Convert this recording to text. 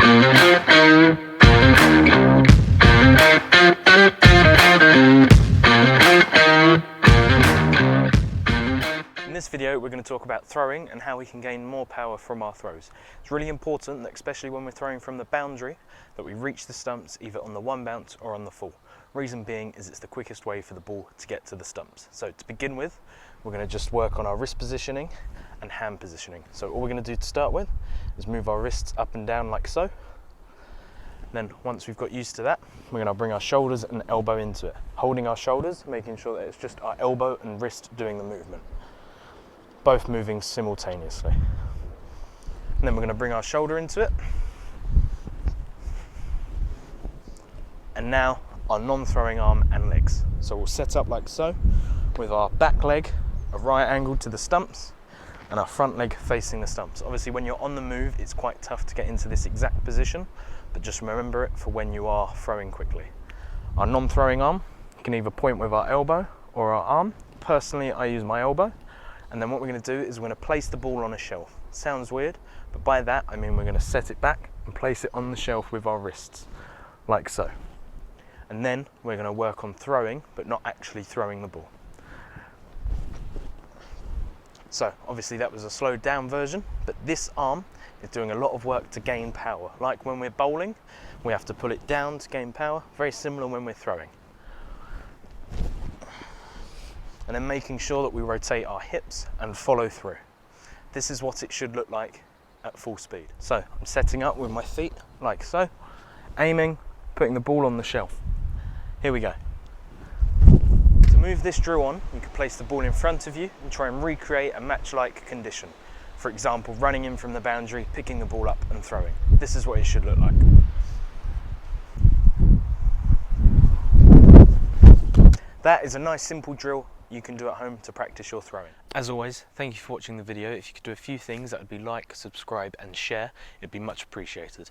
In this video we're going to talk about throwing and how we can gain more power from our throws. It's really important that, especially when we're throwing from the boundary, that we reach the stumps either on the one bounce or on the full. Reason being is it's the quickest way for the ball to get to the stumps. So to begin with, we're going to just work on our wrist positioning and hand positioning. So all we're going to do to start with is move our wrists up and down like so. Then once we've got used to that, we're going to bring our shoulders and elbow into it, holding our shoulders, making sure that it's just our elbow and wrist doing the movement, both moving simultaneously. And then we're going to bring our shoulder into it. And now our non-throwing arm and legs. So we'll set up like so, with our back leg a right angle to the stumps and our front leg facing the stumps. Obviously when you're on the move, it's quite tough to get into this exact position, but just remember it for when you are throwing quickly. Our non-throwing arm can either point with our elbow or our arm. Personally, I use my elbow. And then what we're going to do is we're going to place the ball on a shelf. Sounds weird, but by that I mean we're going to set it back and place it on the shelf with our wrists, like so. And then we're going to work on throwing, but not actually throwing the ball. So obviously that was a slowed down version, but this arm is doing a lot of work to gain power. Like when we're bowling, we have to pull it down to gain power. Very similar when we're throwing. And then making sure that we rotate our hips and follow through. This is what it should look like at full speed. So I'm setting up with my feet like so, aiming, putting the ball on the shelf. Here we go. To move this drill on, you can place the ball in front of you and try and recreate a match-like condition. For example, running in from the boundary, picking the ball up and throwing. This is what it should look like. That is a nice simple drill you can do at home to practice your throwing. As always, thank you for watching the video. If you could do a few things, that would be like, subscribe and share. It'd be much appreciated.